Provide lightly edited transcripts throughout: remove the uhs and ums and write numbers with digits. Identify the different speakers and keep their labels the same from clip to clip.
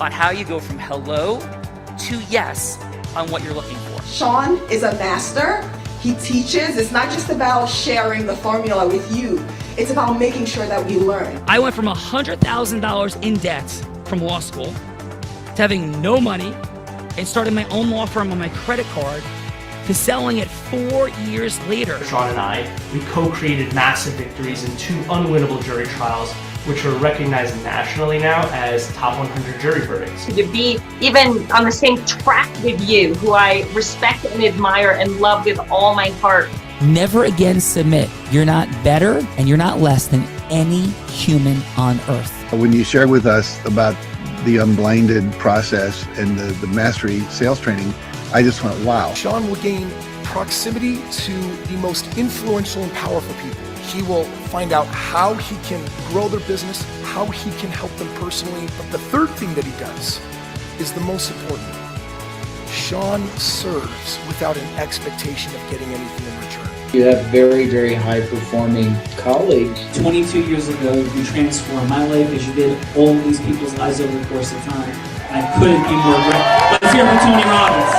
Speaker 1: on how you go from hello to yes on what you're looking for.
Speaker 2: Sean is a master. He teaches. It's not just about sharing the formula with you. It's about making sure that we learn.
Speaker 1: I went from $100,000 in debt from law school to having no money and starting my own law firm on my credit card to selling it 4 years later.
Speaker 3: Sean and I, we co-created massive victories in 2 unwinnable jury trials, which are recognized nationally now as top 100 jury verdicts.
Speaker 4: To be even on the same track with you, who I respect and admire and love with all my heart.
Speaker 1: Never again submit. You're not better and you're not less than any human on earth.
Speaker 5: When you shared with us about the unblinded process and the mastery sales training, I just went, wow.
Speaker 6: Sean will gain proximity to the most influential and powerful people. He will find out how he can grow their business, how he can help them personally. But the third thing that he does is the most important. Sean serves without an expectation of getting anything in return.
Speaker 7: You have very, very high-performing colleagues.
Speaker 8: 22 years ago, you transformed my life as you did all of these people's lives over the course of time. I couldn't be more grateful. Let's hear from Tony Robbins.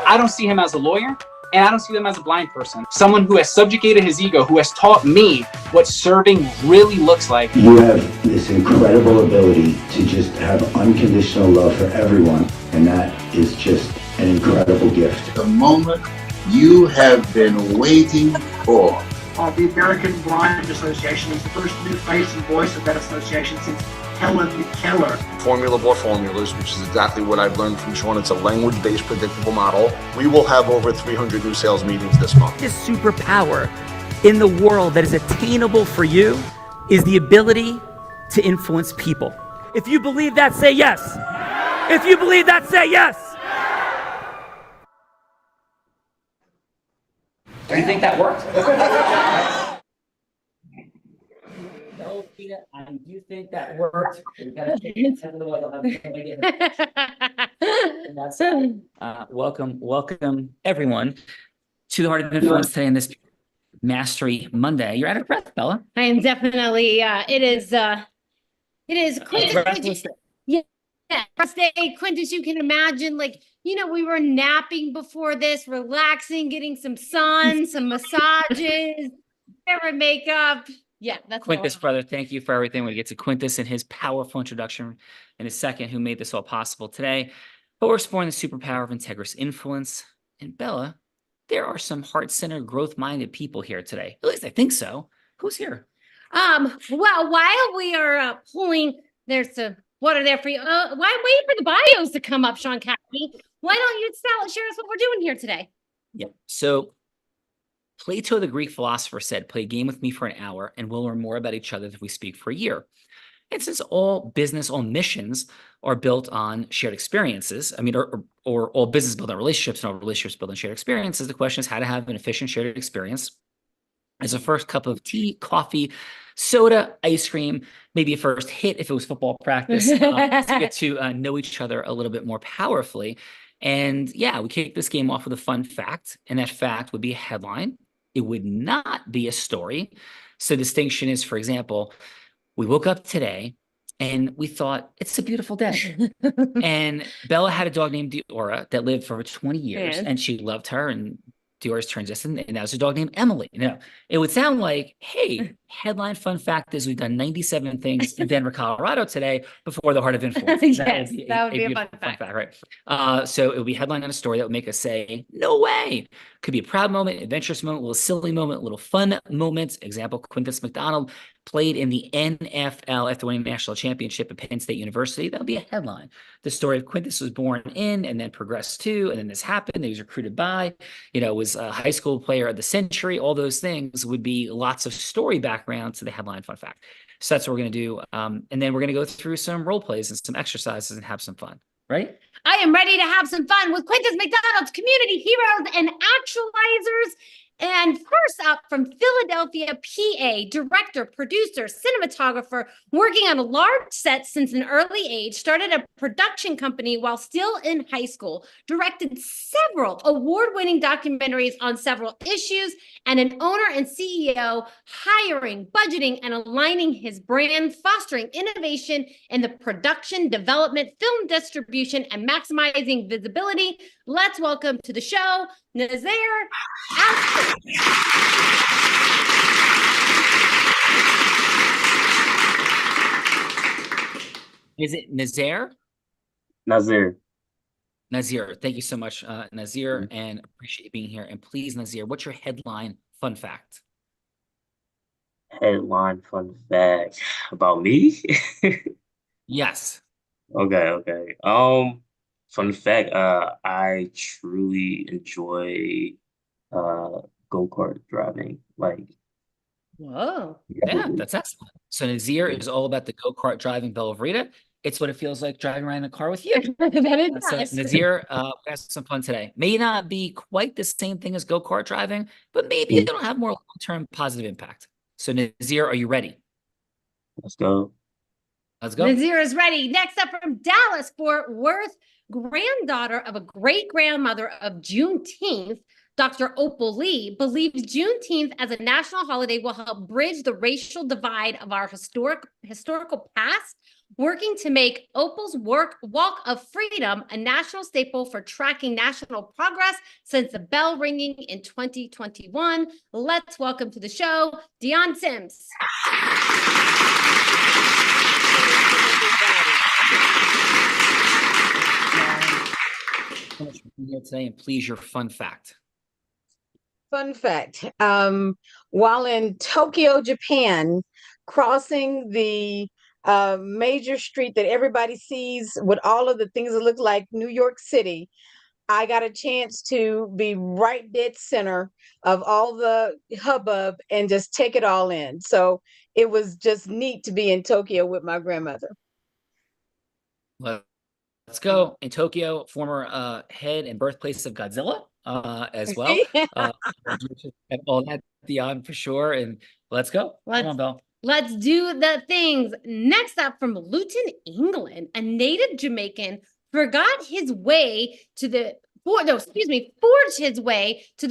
Speaker 9: I don't see him as a lawyer, and I don't see him as a blind person. Someone who has subjugated his ego, who has taught me what serving really looks like.
Speaker 10: You have this incredible ability to just have unconditional love for everyone, and that is just an incredible gift.
Speaker 11: The moment you have been waiting for.
Speaker 12: The American Blind Association is the first new face and voice of that association since Helen Keller.
Speaker 13: Formula for formulas, which is exactly what I've learned from Sean. It's a language-based predictable model. We will have over 300 new sales meetings this month.
Speaker 1: This superpower in the world that is attainable for you is the ability to influence people. If you believe that, say yes. If you believe that, say yes. Do you think that worked? No, Peter, I do think that worked. Welcome everyone to the Heart of Influence today in this Mastery Monday. You're out of breath, Bella.
Speaker 14: I am definitely. It is Quintus. First day, Quintus. You can imagine, we were napping before this, relaxing, getting some sun, some massages, favorite makeup. Yeah, that's
Speaker 1: Quintus, brother. Thank you for everything. We get to Quintus and his powerful introduction in a second, who made this all possible today. But we're exploring the superpower of integrous influence. And Bella, there are some heart-centered, growth-minded people here today. At least I think so. Who's here?
Speaker 14: Well, while we are pulling, there's a water there for you. While I'm waiting for the bios to come up, Sean Cassidy, why don't you share us what we're doing here today?
Speaker 1: Yeah. So Plato, the Greek philosopher, said, play a game with me for an hour and we'll learn more about each other if we speak for a year. And since all business, all missions are built on shared experiences, or all business built on relationships and all relationships built on shared experiences, the question is how to have an efficient shared experience as a first cup of tea, coffee, soda, ice cream, maybe a first hit if it was football practice, to get to know each other a little bit more powerfully. And yeah, we kick this game off with a fun fact, and that fact would be a headline. It would not be a story. So the distinction is, for example, we woke up today and we thought, it's a beautiful day. And Bella had a dog named Diora that lived for over 20 years, and she loved her, and Diora's transitioned, and that was a dog named Emily. It would sound like, hey, headline fun fact is we've done 97 things in Denver, Colorado today before the Heart of Influence.
Speaker 14: Yes, that would be a fun fact,
Speaker 1: right? So it would be a headline on a story that would make us say, no way. Could be a proud moment, adventurous moment, a little silly moment, a little fun moment. Example, Quintus McDonald played in the NFL after winning the national championship at Penn State University. That would be a headline. The story of Quintus was born in and then progressed to, and then this happened. He was recruited by, was a high school player of the century. All those things would be lots of story background to the headline fun fact. So that's what we're going to do. And then we're going to go through some role plays and some exercises and have some fun. Right?
Speaker 14: I am ready to have some fun with Quintus McDonald's community heroes and actualizers. And first up from Philadelphia, PA, director, producer, cinematographer, working on a large set since an early age, started a production company while still in high school, directed several award-winning documentaries on several issues, and an owner and CEO, hiring, budgeting, and aligning his brand, fostering innovation in the production, development, film distribution, and maximizing visibility. Let's welcome to the show, Nazir Astor.
Speaker 1: Is it Nazir?
Speaker 15: Nazir.
Speaker 1: Nazir, thank you so much, Nazir, and appreciate you being here. And please, Nazir, what's your headline fun fact?
Speaker 15: Headline fun fact about me?
Speaker 1: Yes.
Speaker 15: Okay. Fun fact, I truly enjoy go-kart driving. Like,
Speaker 14: Whoa.
Speaker 1: Yeah, that's excellent. So Nazir is all about the go-kart driving Bella Verita. It's what it feels like driving around in a car with you.
Speaker 14: That it
Speaker 1: So
Speaker 14: does.
Speaker 1: Nazir, we have some fun today. May not be quite the same thing as go-kart driving, but maybe it'll have more long-term positive impact. So Nazir, are you ready?
Speaker 15: Let's go.
Speaker 1: Let's go.
Speaker 14: Nazir is ready. Next up from Dallas, Fort Worth, granddaughter of a great-grandmother of Juneteenth, Dr. Opal Lee believes Juneteenth as a national holiday will help bridge the racial divide of our historical past, working to make Opal's Walk of Freedom a national staple for tracking national progress since the bell ringing in 2021. Let's welcome to the show, Dion Sims.
Speaker 1: So much for being here today, and please, your fun fact.
Speaker 16: Fun fact, while in Tokyo, Japan, crossing the major street that everybody sees with all of the things that look like New York City, I got a chance to be right dead center of all the hubbub and just take it all in. So it was just neat to be in Tokyo with my grandmother.
Speaker 1: Let's go. In Tokyo, former head and birthplace of Godzilla as well. And all that, Dion, for sure. And let's go. Come on, Belle.
Speaker 14: Let's do the things. Next up from Luton, England, a native Jamaican forged his way to the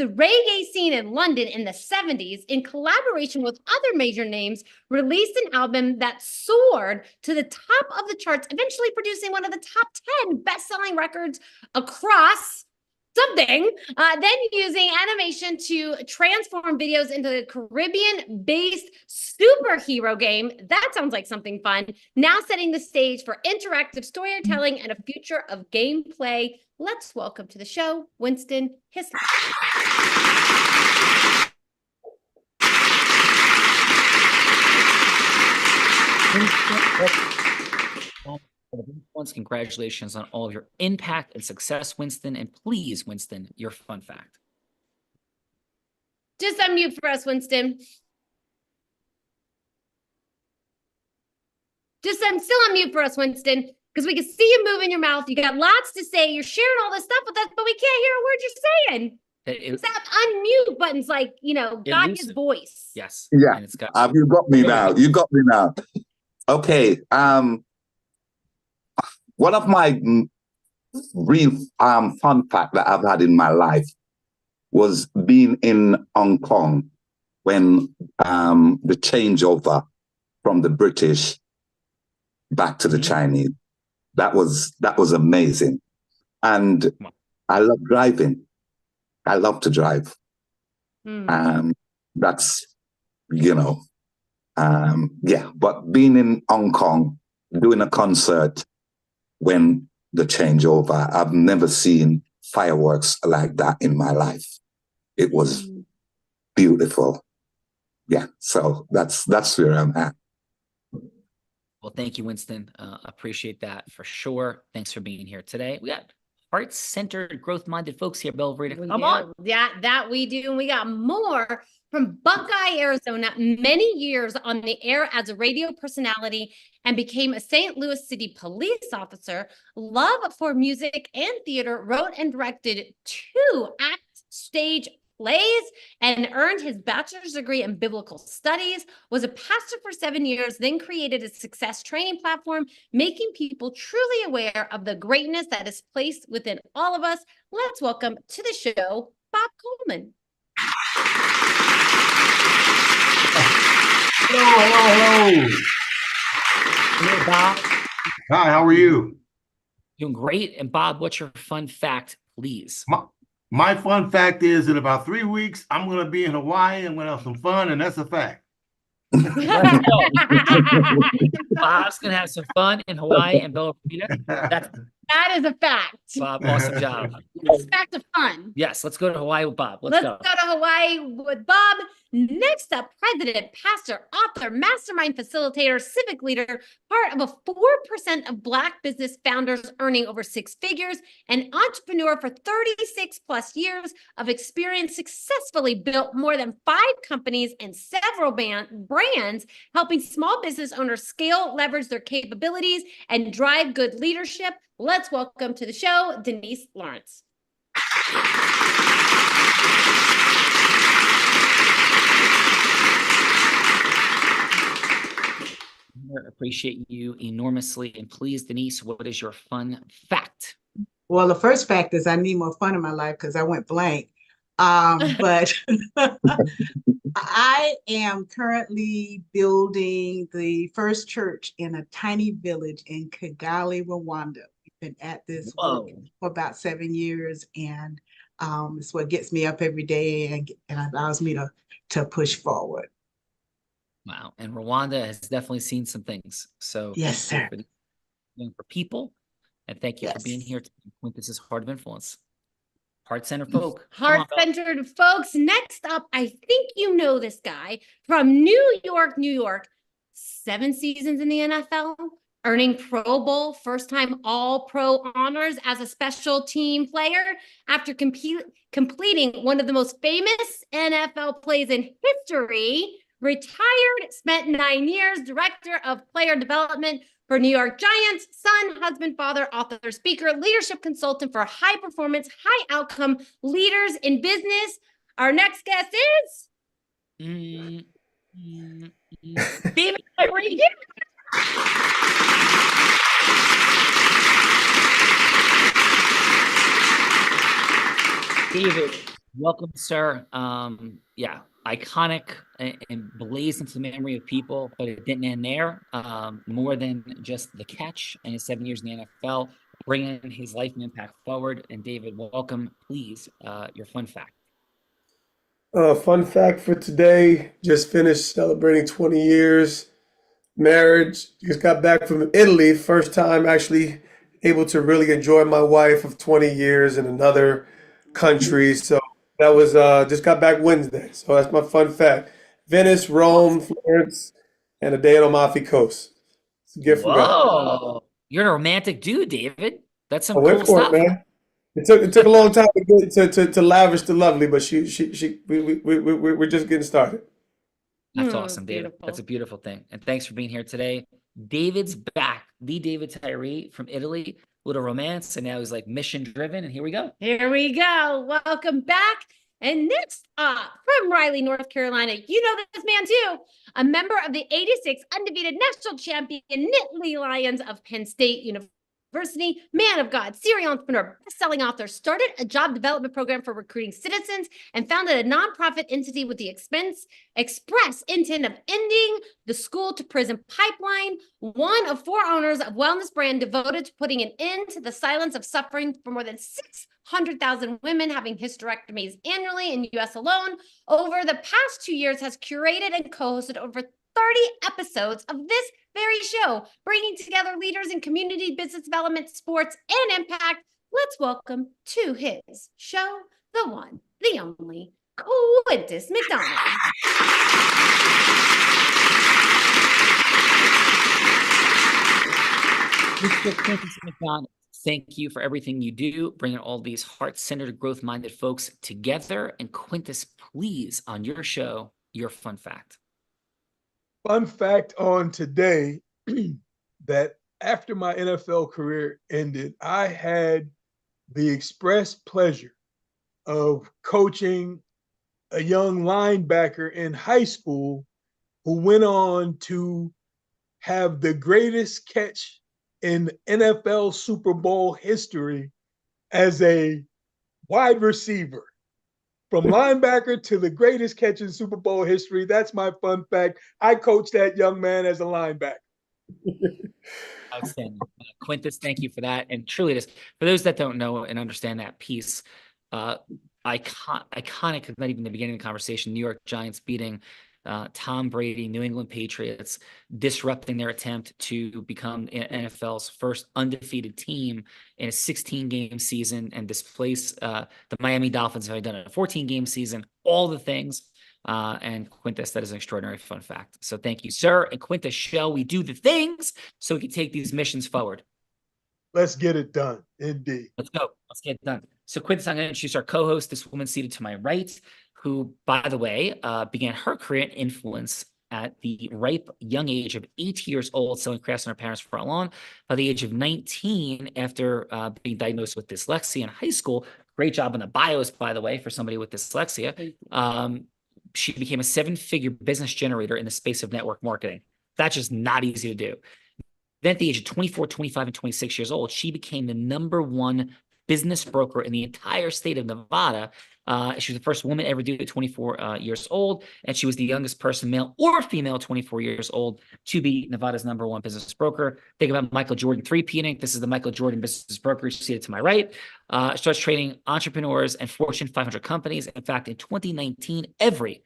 Speaker 14: reggae scene in London in the 70s in collaboration with other major names, released an album that soared to the top of the charts, eventually producing one of the top 10 best-selling records across something, then using animation to transform videos into the Caribbean-based superhero game. That sounds like something fun. Now setting the stage for interactive storytelling and a future of gameplay. Let's welcome to the show, Winston Hislop.
Speaker 1: Once, congratulations on all of your impact and success, Winston. And please, Winston, your fun fact.
Speaker 14: Just unmute for us, Winston. Just still unmute for us, Winston, because we can see you moving your mouth. You got lots to say. You're sharing all this stuff with us, but we can't hear a word you're saying. That unmute button's like, got his voice.
Speaker 1: Yes.
Speaker 11: Yeah. You got me now. You got me now. Okay. One of my real fun fact that I've had in my life was being in Hong Kong when the changeover from the British back to the Chinese. That was amazing. And I love driving. I love to drive. That's, but being in Hong Kong, doing a concert when the changeover, I've never seen fireworks like that in my life. It was beautiful. Yeah, so that's where I'm at.
Speaker 1: Well, thank you, Winston. Appreciate that for sure. Thanks for being here today. We got heart-centered, growth-minded folks here, Belle Verita. Come on.
Speaker 14: Yeah, that we do. And we got more from Buckeye, Arizona, many years on the air as a radio personality and became a St. Louis City police officer. Love for music and theater, wrote and directed 2 stage plays, and earned his bachelor's degree in biblical studies, was a pastor for 7 years, then created a success training platform, making people truly aware of the greatness that is placed within all of us. Let's welcome to the show, Bob Coleman.
Speaker 17: Hello.
Speaker 1: Hello, Bob.
Speaker 17: Hi, how are you?
Speaker 1: Doing great. And Bob, what's your fun fact, please?
Speaker 17: My fun fact is in about 3 weeks, I'm going to be in Hawaii. I'm going to have some fun, and that's a fact.
Speaker 1: Let's go. Bob's going to have some fun in Hawaii and Bella Vita.
Speaker 14: That is a fact.
Speaker 1: Bob, awesome job.
Speaker 14: It's a fact of fun.
Speaker 1: Yes, let's go to Hawaii with Bob.
Speaker 14: Let's go to Hawaii with Bob. Next up, president, pastor, author, mastermind facilitator, civic leader, part of a 4% of Black business founders earning over 6 figures, an entrepreneur for 36 plus years of experience, successfully built more than 5 companies and several brands, helping small business owners scale, leverage their capabilities, and drive good leadership. Let's welcome to the show, Denise Lawrence.
Speaker 1: I appreciate you enormously. And please, Denise, what is your fun fact?
Speaker 18: Well, the first fact is I need more fun in my life because I went blank. But I am currently building the first church in a tiny village in Kigali, Rwanda. We've been at this work for about 7 years, and it's what gets me up every day and allows me to push forward.
Speaker 1: Wow. And Rwanda has definitely seen some things. So
Speaker 18: yes, sir.
Speaker 1: For people, and thank you for being here. This is Heart of Influence. Heart-centered folk.
Speaker 14: Heart-centered folks. Next up, I think you know this guy from New York, New York. 7 seasons in the NFL, earning Pro Bowl, first-time All-Pro honors as a special team player after completing one of the most famous NFL plays in history. Retired, spent 9 years, director of player development for New York Giants, son, husband, father, author, speaker, leadership consultant for high performance, high outcome leaders in business. Our next guest is David Tyree.
Speaker 1: David, welcome, sir. Iconic and blazed into the memory of people, but it didn't end there. More than just the catch and his 7 years in the NFL, bringing his life and impact forward. And David, welcome, please, your fun fact.
Speaker 19: Fun fact for today, just finished celebrating 20 years marriage. Just got back from Italy, first time actually able to really enjoy my wife of 20 years in another country. So that was just got back Wednesday. So that's my fun fact. Venice, Rome, Florence, and a day on Amalfi Coast. It's a gift from God.
Speaker 1: You're a romantic dude, David. That's some
Speaker 19: I went
Speaker 1: cool
Speaker 19: for
Speaker 1: stuff.
Speaker 19: it, man. It took a long time to get to lavish the lovely, but we're just getting started.
Speaker 1: That's awesome, David. Beautiful. That's a beautiful thing. And thanks for being here today. David's back. The David Tyree from Italy. Little romance, and now he's like mission driven. And here we go.
Speaker 14: Here we go. Welcome back. And next up, from Raleigh, North Carolina, you know this man too. A member of the 86 undefeated national champion Nittany Lions of Penn State University, man of God, serial entrepreneur, best-selling author, started a job development program for recruiting citizens and founded a nonprofit entity with the express intent of ending the school to prison pipeline. One of 4 owners of wellness brand devoted to putting an end to the silence of suffering for more than 600,000 women having hysterectomies annually in the U.S. alone. Over the past 2 years, has curated and co-hosted over 30 episodes of this very show, bringing together leaders in community, business development, sports, and impact. Let's welcome to his show, the one, the only, Quintus McDonald.
Speaker 1: Mr. Quintus McDonald, thank you for everything you do, bringing all these heart-centered, growth-minded folks together. And Quintus, please, on your show, your fun fact.
Speaker 20: Fun fact on today that after my NFL career ended, I had the express pleasure of coaching a young linebacker in high school who went on to have the greatest catch in NFL Super Bowl history as a wide receiver. From linebacker to the greatest catch in Super Bowl history. That's my fun fact. I coached that young man as a linebacker.
Speaker 1: Outstanding. Quintus, thank you for that. And truly, it is for those that don't know and understand that piece, iconic, not even the beginning of the conversation, New York Giants beating Tom Brady, New England Patriots, disrupting their attempt to become NFL's first undefeated team in a 16-game season and displace the Miami Dolphins, who had done a 14-game season, all the things. And Quintus, that is an extraordinary fun fact. So thank you, sir. And Quintus, shall we do the things so we can take these missions forward?
Speaker 20: Let's get it done. Indeed.
Speaker 1: Let's go. Let's get it done. So Quintus, I'm going to introduce our co-host, this woman seated to my right, who, by the way, began her career in influence at the ripe young age of 8 years old, selling crafts on her parents' front lawn. By the age of 19, after being diagnosed with dyslexia in high school, great job on the bios, by the way, for somebody with dyslexia, she became a 7-figure business generator in the space of network marketing. That's just not easy to do. Then at the age of 24, 25, and 26 years old, she became the #1 business broker in the entire state of Nevada. She was the first woman ever to do it at 24 years old, and she was the youngest person, male or female, 24 years old, to be Nevada's #1 business broker. Think about Michael Jordan three-peating. This is the Michael Jordan business broker seated to my right. Starts trading entrepreneurs and Fortune 500 companies. In fact, in 2019, every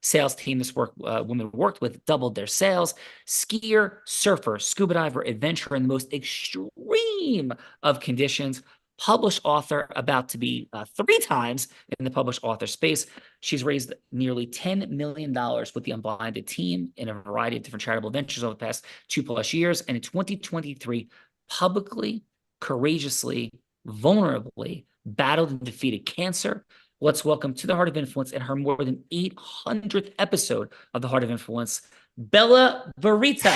Speaker 1: sales team this woman worked with doubled their sales. Skier, surfer, scuba diver, adventurer in the most extreme of conditions. Published author, about to be 3 times in the published author space. She's raised nearly $10 million with the Unblinded team in a variety of different charitable ventures over the past 2+ years. And in 2023, publicly, courageously, vulnerably battled and defeated cancer. Let's welcome to the Heart of Influence and her more than 800th episode of the Heart of Influence, Bella Verita.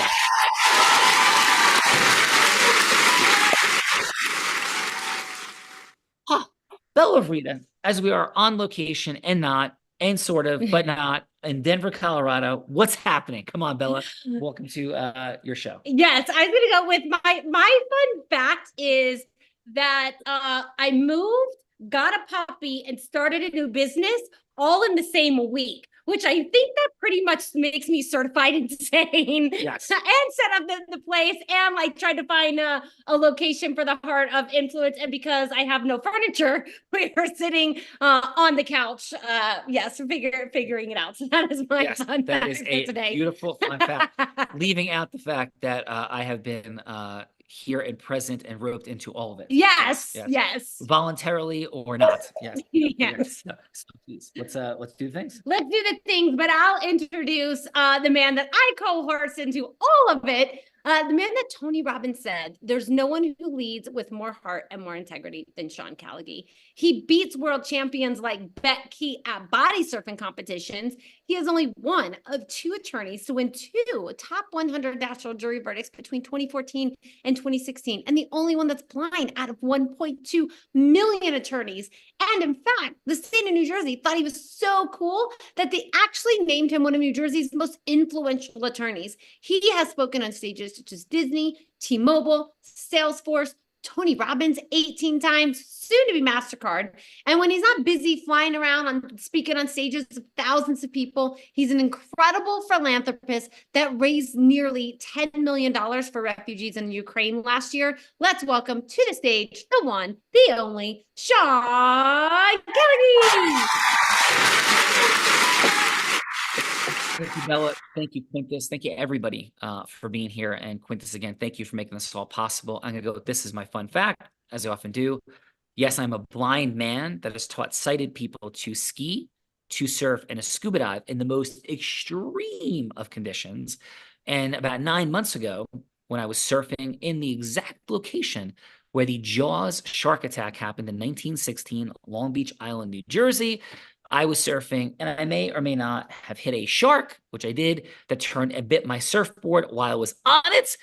Speaker 1: Bella Verita, as we are on location and not, and sort of, but not, in Denver, Colorado. What's happening? Come on, Bella. Welcome to your show.
Speaker 14: Yes, I'm going to go with my fun fact is that I moved, got a puppy, and started a new business all in the same week, which I think that pretty much makes me certified insane.
Speaker 1: Yes.
Speaker 14: And set up the place and like tried to find a location for the Heart of Influence. And because I have no furniture, we are sitting on the couch. Yes, figuring it out. So that is my fun
Speaker 1: that
Speaker 14: fact
Speaker 1: is
Speaker 14: for
Speaker 1: a
Speaker 14: today.
Speaker 1: beautiful fun fact. Leaving out the fact that I have been here and present and roped into all of it.
Speaker 14: Yes.
Speaker 1: Voluntarily or not. Yes.
Speaker 14: Yes.
Speaker 1: So please, let's do things.
Speaker 14: Let's do the things, but I'll introduce the man that I coerce into all of it. The man that Tony Robbins said, there's no one who leads with more heart and more integrity than Sean Callagy. He beats world champions like Becky at body surfing competitions. He is only one of 2 attorneys to win 2 top 100 national jury verdicts between 2014 and 2016, and the only one that's blind out of 1.2 million attorneys. And in fact, the state of New Jersey thought he was so cool that they actually named him one of New Jersey's most influential attorneys. He has spoken on stages such as Disney, T-Mobile, Salesforce, Tony Robbins 18 times, soon to be MasterCard. And when he's not busy flying around and speaking on stages of thousands of people, he's an incredible philanthropist that raised nearly $10 million for refugees in Ukraine last year. Let's welcome to the stage the one, the only, Sean Callagy.
Speaker 1: Thank you, Bella. Thank you, Quintus. Thank you, everybody, for being here. And Quintus, again, thank you for making this all possible. I'm going to go with this is my fun fact, as I often do. Yes, I'm a blind man that has taught sighted people to ski, to surf, and to scuba dive in the most extreme of conditions. And about 9 months ago, when I was surfing in the exact location where the Jaws shark attack happened in 1916, Long Beach Island, New Jersey, I was surfing, and I may or may not have hit a shark, which I did, that turned and bit my surfboard while I was on it.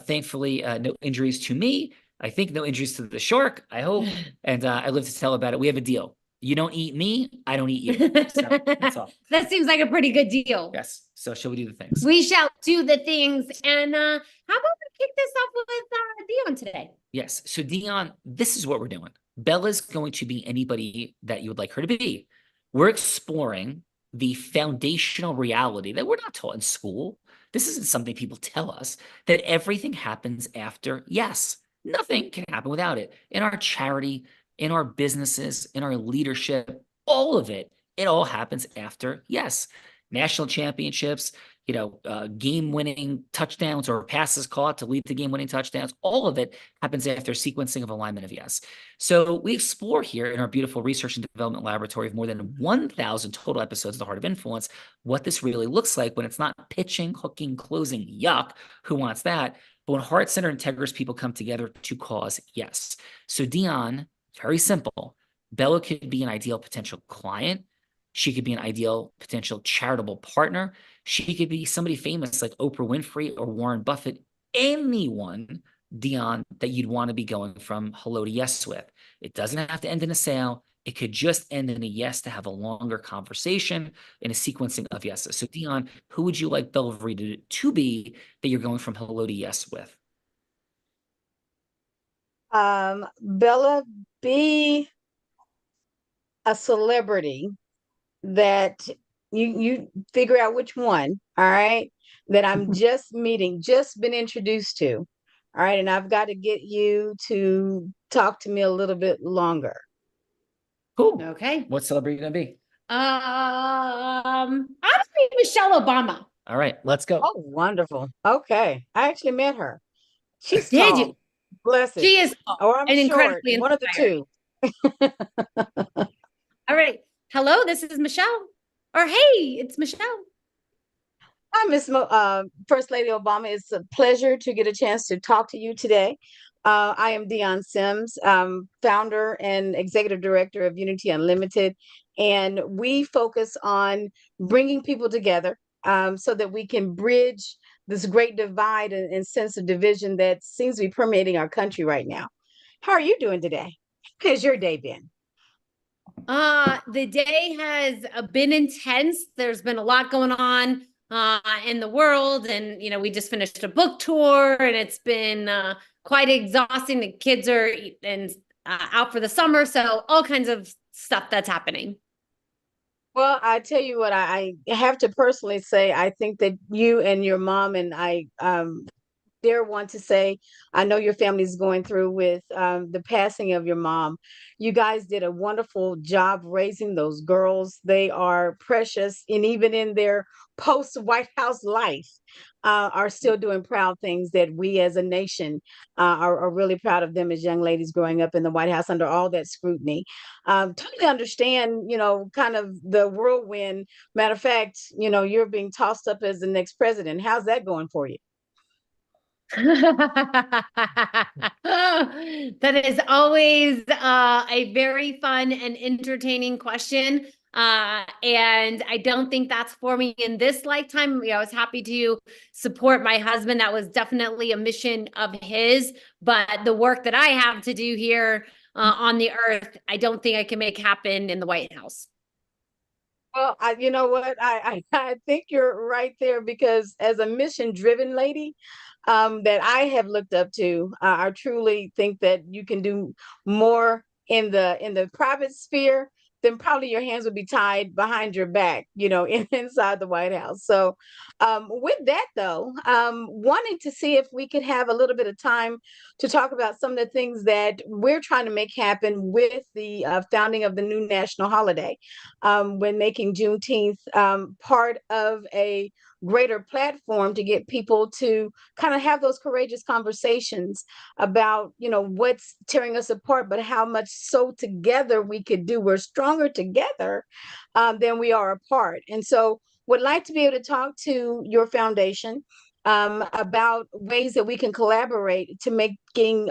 Speaker 1: Thankfully, no injuries to me. I think no injuries to the shark, I hope. And I live to tell about it. We have a deal. You don't eat me, I don't eat you. So that's all.
Speaker 14: That seems like a pretty good deal.
Speaker 1: Yes. So shall we do the things?
Speaker 14: We shall do the things. And how about we kick this off with Dion today?
Speaker 1: Yes. So Dion, this is what we're doing. Bella's going to be anybody that you would like her to be. We're exploring the foundational reality that we're not taught in school. This isn't something people tell us, that everything happens after yes. Nothing can happen without it. In our charity, in our businesses, in our leadership, all of it, it all happens after yes. National championships, game-winning touchdowns or passes caught to lead to game-winning touchdowns. All of it happens after sequencing of alignment of yes. So we explore here in our beautiful research and development laboratory of more than 1,000 total episodes of The Heart of Influence, what this really looks like when it's not pitching, hooking, closing, yuck, who wants that? But when heart-centered, integrous people come together to cause yes. So Dion, very simple. Bella could be an ideal potential client. She could be an ideal potential charitable partner. She could be somebody famous like Oprah Winfrey or Warren Buffett, anyone, Dion, that you'd want to be going from hello to yes with. It doesn't have to end in a sale. It could just end in a yes to have a longer conversation in a sequencing of yeses. So Dion, who would you like Bella Verita to be that you're going from hello to yes with?
Speaker 16: Bella, be a celebrity that you figure out which one, all right, that I'm just meeting, just been introduced to. All right, and I've got to get you to talk to me a little bit longer.
Speaker 1: Cool.
Speaker 14: Okay.
Speaker 1: What celebrity are you gonna be?
Speaker 14: I'm gonna be Michelle Obama.
Speaker 1: All right, let's go.
Speaker 16: Oh, wonderful. Okay. I actually met her. She's
Speaker 14: Did
Speaker 16: tall.
Speaker 14: you?
Speaker 16: Bless it.
Speaker 14: She is tall
Speaker 16: Or I'm
Speaker 14: and
Speaker 16: short.
Speaker 14: incredibly
Speaker 16: One of the two.
Speaker 14: All right. Hello, this is Michelle. Or hey, it's Michelle.
Speaker 16: Hi, Miss First Lady Obama. It's a pleasure to get a chance to talk to you today. I am Dion Sims, founder and executive director of Unity Unlimited, and we focus on bringing people together so that we can bridge this great divide and sense of division that seems to be permeating our country right now. How are you doing today? How's your day been?
Speaker 14: The day has been intense. There's been a lot going on in the world, and we just finished a book tour, and it's been quite exhausting. The kids are out for the summer, so all kinds of stuff that's happening.
Speaker 16: Well, I tell you what, I have to personally say, I think that you and your mom and I dare want to say, I know your family's going through with the passing of your mom. You guys did a wonderful job raising those girls. They are precious, and even in their post White House life, are still doing proud things that we as a nation are really proud of them as young ladies growing up in the White House under all that scrutiny. Totally understand, kind of the whirlwind. Matter of fact, you're being tossed up as the next president. How's that going for you?
Speaker 14: That is always a very fun and entertaining question. And I don't think that's for me in this lifetime. I was happy to support my husband. That was definitely a mission of his. But the work that I have to do here on the earth, I don't think I can make happen in the White House.
Speaker 16: Well, you know what? I think you're right there, because as a mission-driven lady that I have looked up to, I truly think that you can do more in the private sphere, then probably your hands would be tied behind your back, inside the White House. So with that though, wanting to see if we could have a little bit of time to talk about some of the things that we're trying to make happen with the founding of the new national holiday, when making Juneteenth part of a greater platform to get people to kind of have those courageous conversations about, what's tearing us apart, but how much so together we could do. We're stronger together than we are apart. And so would like to be able to talk to your foundation about ways that we can collaborate to making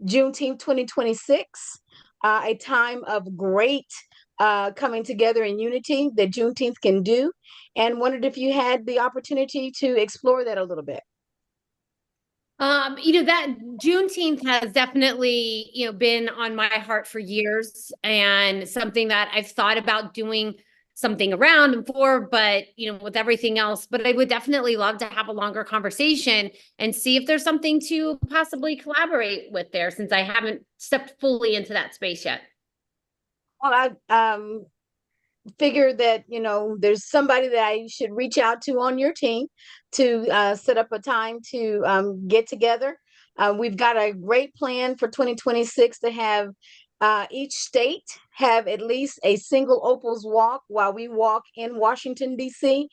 Speaker 16: Juneteenth 2026 a time of great coming together in unity that Juneteenth can do, and wondered if you had the opportunity to explore that a little bit.
Speaker 14: That Juneteenth has definitely, been on my heart for years and something that I've thought about doing something around and for, but, with everything else, but I would definitely love to have a longer conversation and see if there's something to possibly collaborate with there since I haven't stepped fully into that space yet.
Speaker 16: Well, I figure that there's somebody that I should reach out to on your team to set up a time to get together. We've got a great plan for 2026 to have each state have at least a single Opals walk while we walk in Washington, D.C.,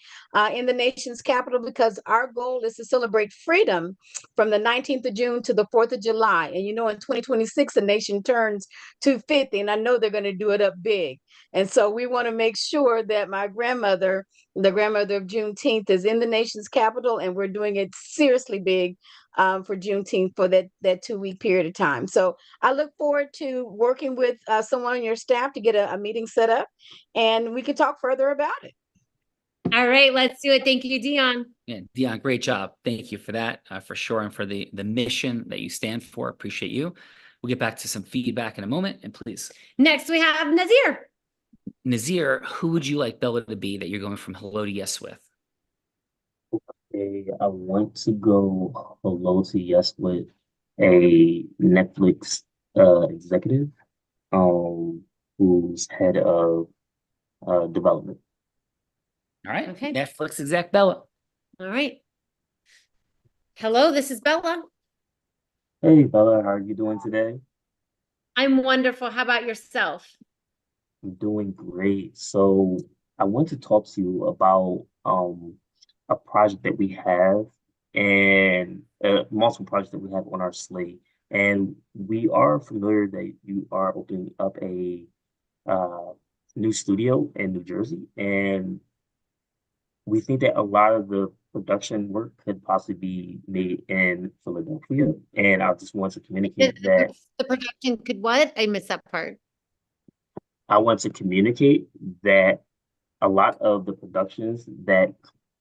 Speaker 16: in the nation's capital, because our goal is to celebrate freedom from the 19th of June to the 4th of July. And in 2026, the nation turns 250, and I know they're going to do it up big. And so we want to make sure that my grandmother, the grandmother of Juneteenth, is in the nation's capital, and we're doing it seriously big for Juneteenth for that 2-week period of time. So I look forward to working with someone on your staff to get a meeting set up, and we can talk further about it.
Speaker 14: All right, let's do it. Thank you, Dion.
Speaker 1: Yeah, Dion, great job. Thank you for that, for sure, and for the mission that you stand for. Appreciate you. We'll get back to some feedback in a moment, and please.
Speaker 14: Next, we have Nazir.
Speaker 1: Nazir, who would you like Bella to be that you're going from hello to yes with?
Speaker 15: Okay, I want to go hello to yes with a Netflix executive, who's head of development.
Speaker 1: All right.
Speaker 14: Okay.
Speaker 1: Netflix exec Bella.
Speaker 14: All right. Hello, this is Bella.
Speaker 15: Hey Bella, how are you doing today?
Speaker 14: I'm wonderful. How about yourself?
Speaker 15: I'm doing great. So I want to talk to you about a project that we have and multiple projects that we have on our slate. And we are familiar that you are opening up a new studio in New Jersey. And we think that a lot of the production work could possibly be made in Philadelphia. And I just want to communicate that
Speaker 14: The production could what? I missed that part.
Speaker 15: I want to communicate that a lot of the productions that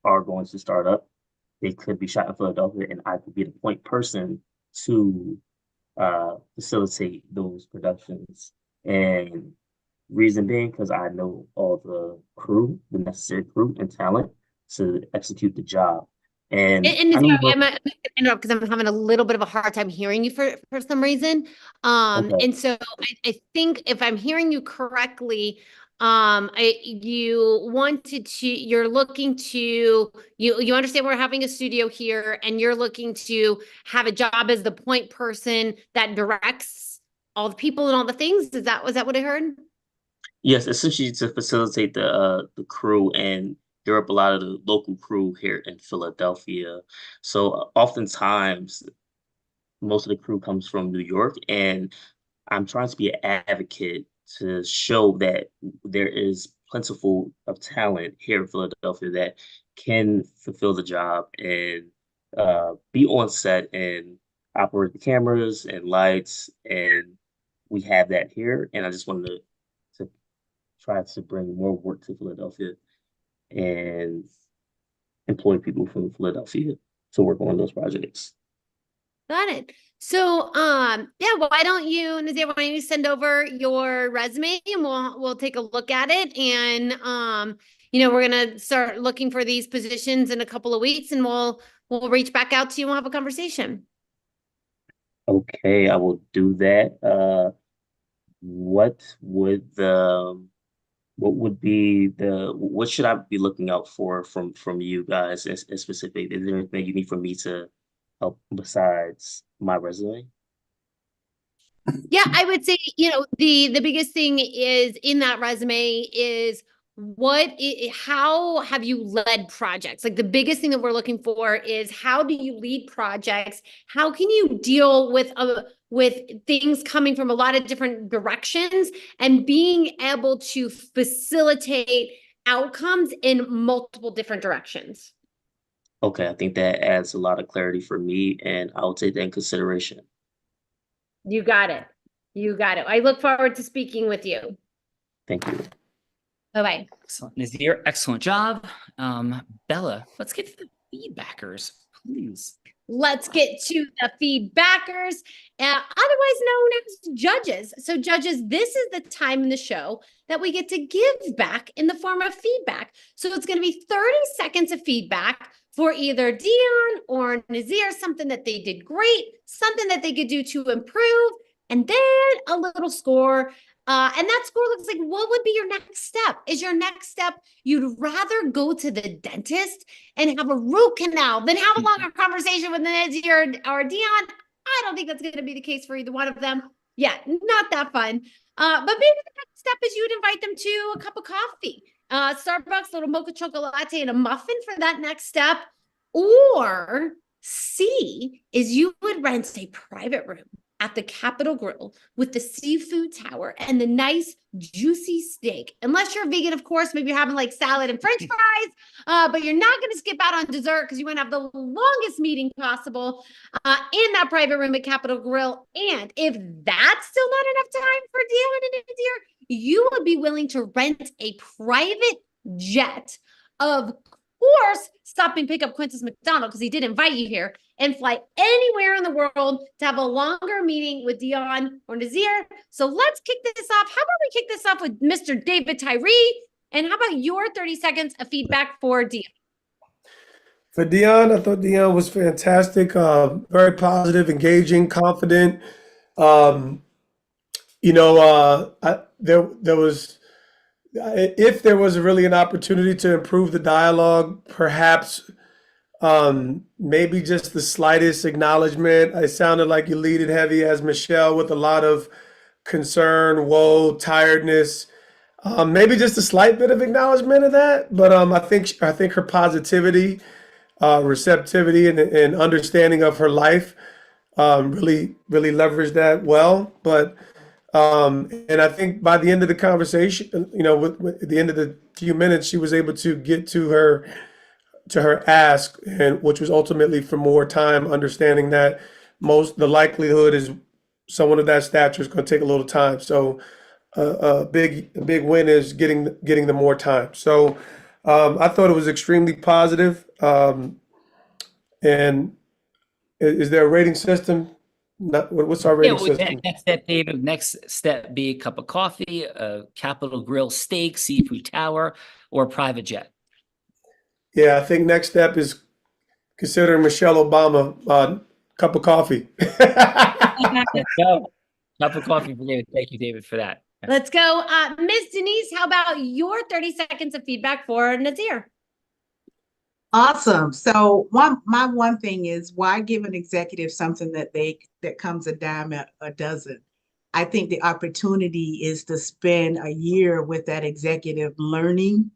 Speaker 15: are going to start up, they could be shot in Philadelphia, and I could be the point person to facilitate those productions. And reason being, because I know all the crew, the necessary crew and talent to execute the job. And
Speaker 14: And
Speaker 15: I don't know.
Speaker 14: I'm gonna interrupt because I'm having a little bit of a hard time hearing you for some reason.
Speaker 15: Okay.
Speaker 14: And so I think if I'm hearing you correctly, you're looking to you understand we're having a studio here, and you're looking to have a job as the point person that directs all the people and all the things. Was that what I heard?
Speaker 15: Yes, essentially to facilitate the crew and there are a lot of the local crew here in Philadelphia. So oftentimes most of the crew comes from New York, and I'm trying to be an advocate to show that there is plentiful of talent here in Philadelphia that can fulfill the job and be on set and operate the cameras and lights, and we have that here. And I just wanted to try to bring more work to Philadelphia and employ people from Philadelphia to work on those projects.
Speaker 14: Got it. So, yeah, why don't you, Nazir, why don't you send over your resume and we'll take a look at it. And, we're going to start looking for these positions in a couple of weeks, and we'll reach back out to you and we'll have a conversation.
Speaker 15: Okay, I will do that. What should I be looking out for from you guys as specific? Is there anything you need from me to help besides my resume?
Speaker 14: Yeah, I would say, the biggest thing is in that resume is how have you led projects? Like the biggest thing that we're looking for is how do you lead projects? How can you deal with things coming from a lot of different directions and being able to facilitate outcomes in multiple different directions?
Speaker 15: Okay, I think that adds a lot of clarity for me, and I'll take that in consideration.
Speaker 14: You got it. You got it. I look forward to speaking with you.
Speaker 15: Thank you.
Speaker 14: Bye-bye.
Speaker 1: Excellent. Nazir, excellent job. Bella, let's get to the feedbackers, please.
Speaker 14: let's get to the feedbackers, otherwise known as judges. So judges, this is the time in the show that we get to give back in the form of feedback. So it's going to be 30 seconds of feedback for either Dion or Nazir, something that they did great, something that they could do to improve, and then a little score. And that score looks like, what would be your next step? Is your next step you'd rather go to the dentist and have a root canal than have a longer conversation with Nazir or Dion? I don't think that's going to be the case for either one of them. Yeah, not that fun. But maybe the next step is you'd invite them to a cup of coffee. Starbucks, little mocha chocolate latte and a muffin for that next step. Or C is you would rent a private room at the Capitol Grill with the seafood tower and the nice juicy steak. Unless you're vegan, of course, maybe you're having like salad and french fries, but you're not going to skip out on dessert because you want to have the longest meeting possible in that private room at Capitol Grill. And if that's still not enough time for Dion and Nadir, you would be willing to rent a private jet, of course, stop and pick up Quintus McDonald because he did invite you here, and fly anywhere in the world to have a longer meeting with Dion or Nazir. So let's kick this off. How about we kick this off with Mr. David Tyree? And how about your 30 seconds of feedback for Dion?
Speaker 19: For Dion, I thought Dion was fantastic, very positive, engaging, confident. There was, if there was really an opportunity to improve the dialogue, perhaps maybe just the slightest acknowledgement. It sounded like you leaded heavy as Michelle with a lot of concern, woe, tiredness. Maybe just a slight bit of acknowledgement of that, but I think her positivity, receptivity, and understanding of her life really leveraged that well. But and I think by the end of the conversation, at the end of the few minutes, she was able to get to her ask, and which was ultimately for more time, understanding that the likelihood is someone of that stature is going to take a little time. So a big win is getting the more time. So I thought it was extremely positive. And is there a rating system? What's our rating system?
Speaker 1: Next step, David. Next step be a cup of coffee, a Capitol Grill steak, seafood tower, or a private jet.
Speaker 19: Yeah, I think next step is considering Michelle Obama cup of coffee.
Speaker 1: Let's go. Cup of coffee for David. Thank you, David, for that.
Speaker 14: Let's go. Ms. Denise, how about your 30 seconds of feedback for Nazir?
Speaker 18: Awesome. So my one thing is, why give an executive something that comes a dime a dozen? I think the opportunity is to spend a year with that executive learning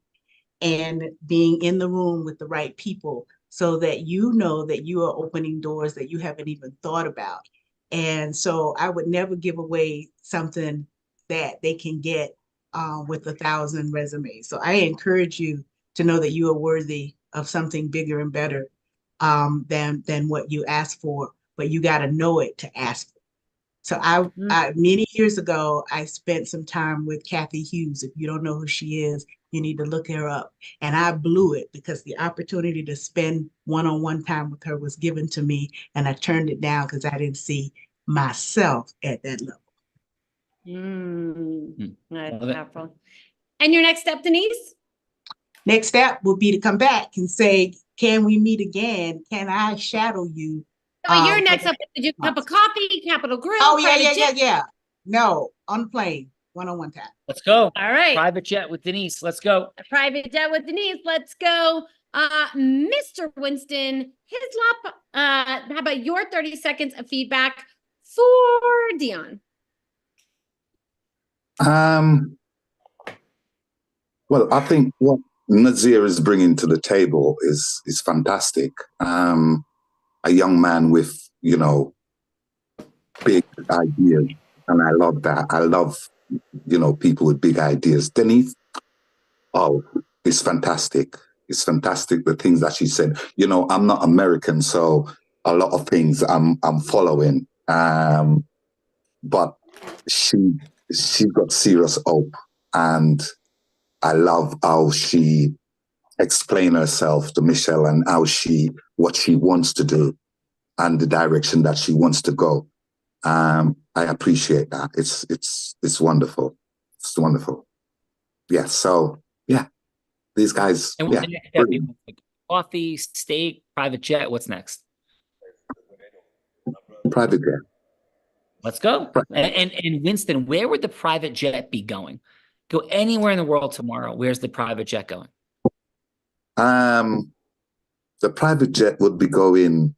Speaker 18: and being in the room with the right people so that you know that you are opening doors that you haven't even thought about. And so I would never give away something that they can get with 1,000 resumes. So I encourage you to know that you are worthy of something bigger and better than what you asked for, but you got to know it to ask for. So I many years ago, I spent some time with Kathy Hughes. If you don't know who she is, you need to look her up. And I blew it because the opportunity to spend one-on-one time with her was given to me, and I turned it down because I didn't see myself at that level.
Speaker 14: That's powerful. And your next step, Denise?
Speaker 18: Next step would be to come back and say, can we meet again? Can I shadow you?
Speaker 14: So your next up, did you cup of coffee, Capitol Grill?
Speaker 18: Oh, yeah. No, on the plane, one-on-one time.
Speaker 1: Let's go.
Speaker 14: All right.
Speaker 1: Private jet with Denise. Let's go.
Speaker 14: A private jet with Denise. Let's go. Mr. Winston Hislop, how about your 30 seconds of feedback for Dion?
Speaker 11: Well, I think what Nazir is bringing to the table is fantastic. A young man with, big ideas, and I love that. I love, people with big ideas. Denise, it's fantastic. It's fantastic, the things that she said. I'm not American, so a lot of things I'm following. But she got serious hope, and I love how she explained herself to Michelle and what she wants to do. and the direction that she wants to go. I appreciate that. It's wonderful. It's wonderful. Yeah. So yeah, these guys.
Speaker 1: And what's the next step? Like coffee, steak, private jet. What's next?
Speaker 11: Private jet.
Speaker 1: Let's go. And Winston, where would the private jet be going? Go anywhere in the world tomorrow. Where's the private jet going?
Speaker 11: The private jet would be going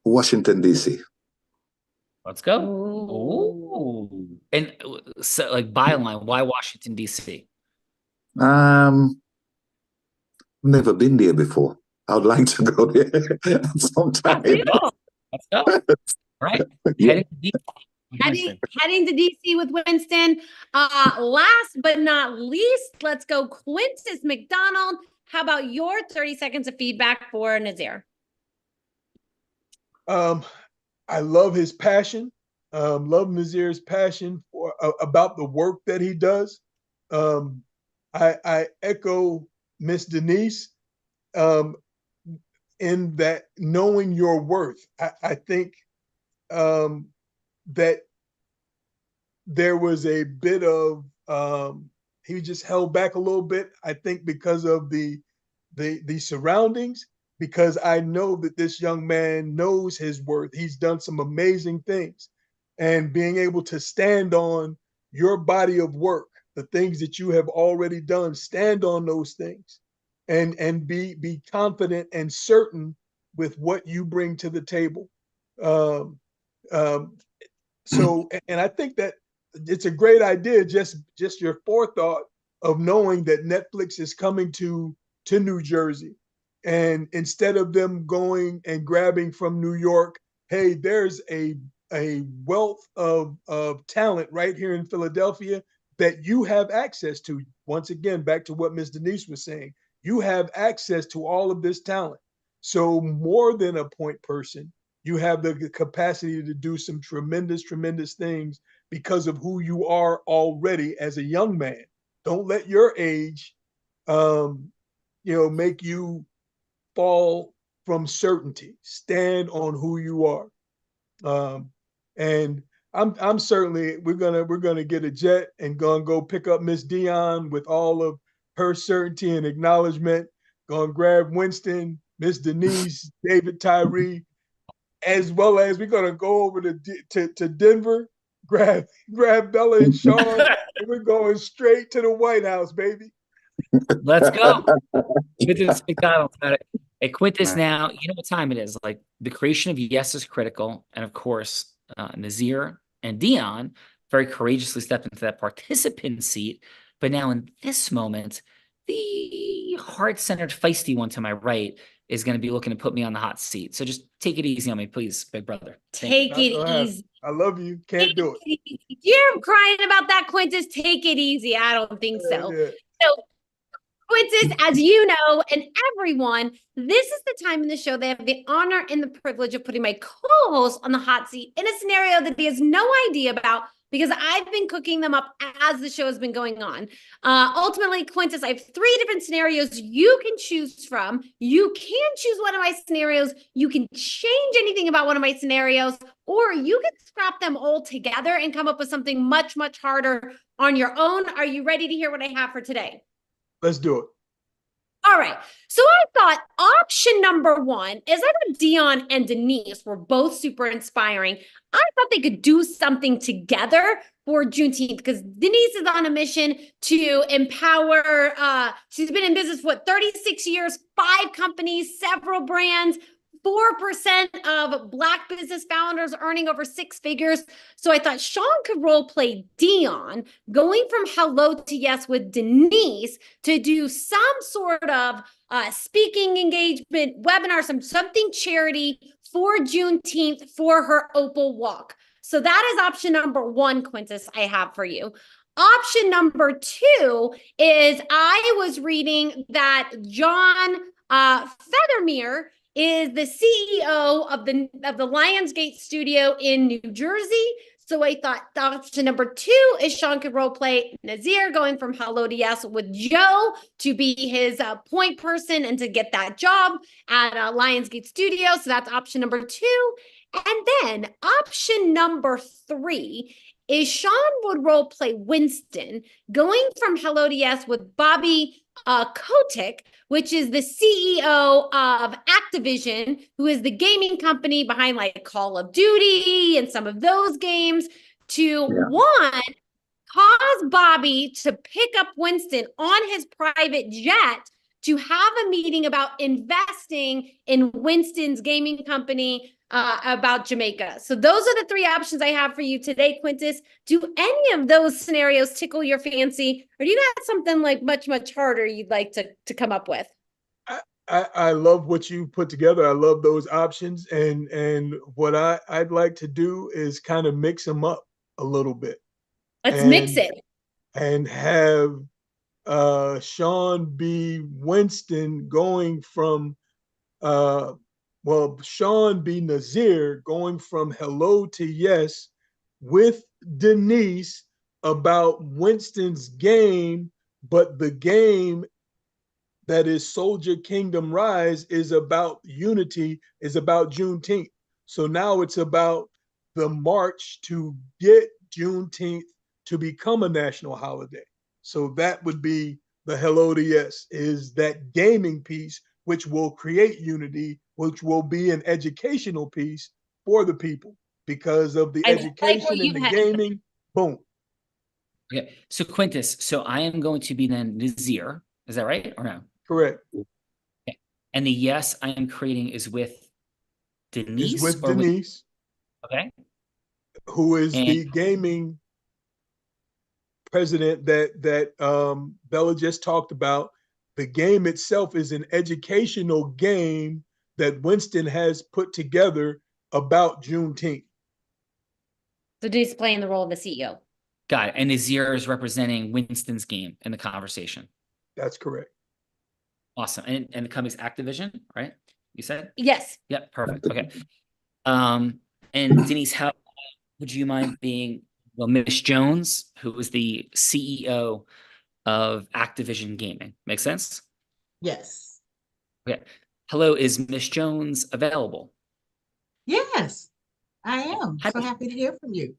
Speaker 11: Washington, D.C.
Speaker 1: Let's go. Ooh. And so, like, byline, why Washington, D.C.?
Speaker 11: Never been there before. I would like to go there sometime.
Speaker 1: Let's go. All right.
Speaker 11: Yeah.
Speaker 14: Heading to DC with Winston. Last but not least, let's go Quintus McDonald. How about your 30 seconds of feedback for Nazir?
Speaker 20: I love his passion. Love Nazir's passion for about the work that he does. I echo Miss Denise in that knowing your worth. I think that there was a bit of he just held back a little bit. I think because of the surroundings. Because I know that this young man knows his worth. He's done some amazing things, and being able to stand on your body of work, the things that you have already done, stand on those things, and be confident and certain with what you bring to the table. So, and I think that it's a great idea. Just your forethought of knowing that Netflix is coming to New Jersey, and instead of them going and grabbing from New York, hey, there's a wealth of talent right here in Philadelphia that you have access to. Once again, back to what Ms. Denise was saying, you have access to all of this talent. So more than a point person, you have the capacity to do some tremendous, tremendous things because of who you are already as a young man. Don't let your age, make you fall from certainty. Stand on who you are. And I'm certainly we're gonna get a jet and gonna go pick up Miss Dion with all of her certainty and acknowledgement. Gonna grab Winston, Miss Denise, David Tyree, as well as we're gonna go over to Denver, grab Bella and Sean, and we're going straight to the White House, baby.
Speaker 1: Let's go. Quintus McDonald. Hey, Quintus, now, you know what time it is. Like, the creation of Yes is critical. And of course, Nazir and Dion very courageously stepped into that participant seat. But now in this moment, the heart-centered, feisty one to my right is going to be looking to put me on the hot seat. So just take it easy on me, please, big brother.
Speaker 14: Take it easy.
Speaker 20: I love you. Can't do it.
Speaker 14: You're crying about that, Quintus. Take it easy. I don't think so.
Speaker 20: Yeah.
Speaker 14: So, Quintus, as you know, and everyone, this is the time in the show they have the honor and the privilege of putting my co-host on the hot seat in a scenario that he has no idea about because I've been cooking them up as the show has been going on. Ultimately, Quintus, I have 3 different scenarios you can choose from. You can choose one of my scenarios. You can change anything about one of my scenarios, or you can scrap them all together and come up with something much, much harder on your own. Are you ready to hear what I have for today?
Speaker 20: Let's do it.
Speaker 14: All right. So I thought option number 1 is I thought Dion and Denise were both super inspiring. I thought they could do something together for Juneteenth because Denise is on a mission to empower. She's been in business for 36 years, 5 companies, several brands. 4% of Black business founders earning over 6 figures. So I thought Sean could role play Dion, going from hello to yes with Denise to do some sort of speaking engagement, webinar, something charity for Juneteenth for her Opal Walk. So that is option number 1, Quintus, I have for you. Option number 2 is I was reading that John Feathermere is the CEO of the Lionsgate studio in New Jersey. So I thought option number 2 is Sean could role play Nazir, going from Hello to Yes with Joe to be his point person and to get that job at Lionsgate Studios. So that's option number 2. And then option number 3 is Sean would role play Winston, going from Hello to Yes with Bobby Kotick, which is the CEO of Activision, who is the gaming company behind like Call of Duty and some of those games, to one, cause Bobby to pick up Winston on his private jet to have a meeting about investing in Winston's gaming company about Jamaica. So those are the 3 options I have for you today, Quintus. Do any of those scenarios tickle your fancy, or do you have something like much, much harder you'd like to come up with?
Speaker 20: I love what you put together. I love those options. And what I'd like to do is kind of mix them up a little bit.
Speaker 14: Let's mix it.
Speaker 20: And have Sean be Winston going from Sean be Nazir going from Hello to Yes with Denise about Winston's game, but the game that is Soldier Kingdom Rise is about unity, is about Juneteenth. So now it's about the march to get Juneteenth to become a national holiday. So that would be the Hello to Yes, is that gaming piece, which will create unity, which will be an educational piece for the people because of the education and the gaming. Boom.
Speaker 1: Okay, so Quintus, so I am going to be then Nazir. Is that right or no?
Speaker 20: Correct.
Speaker 1: Okay. And the yes I am creating is with Denise?
Speaker 20: Is with Denise.
Speaker 1: Okay.
Speaker 20: Who is the gaming president that Bella just talked about. The game itself is an educational game that Winston has put together about Juneteenth.
Speaker 14: So Denise playing the role of the CEO.
Speaker 1: Got it. And Nazir is representing Winston's game in the conversation.
Speaker 20: That's correct.
Speaker 1: Awesome. And the company's Activision, right? You said?
Speaker 14: Yes.
Speaker 1: Yep. Perfect. Okay. And Denise, how would you mind being, well, Miss Jones, who is the CEO of Activision Gaming? Make sense?
Speaker 18: Yes.
Speaker 1: Okay. Hello, is Miss Jones available?
Speaker 18: Yes, I am. So happy to hear from you.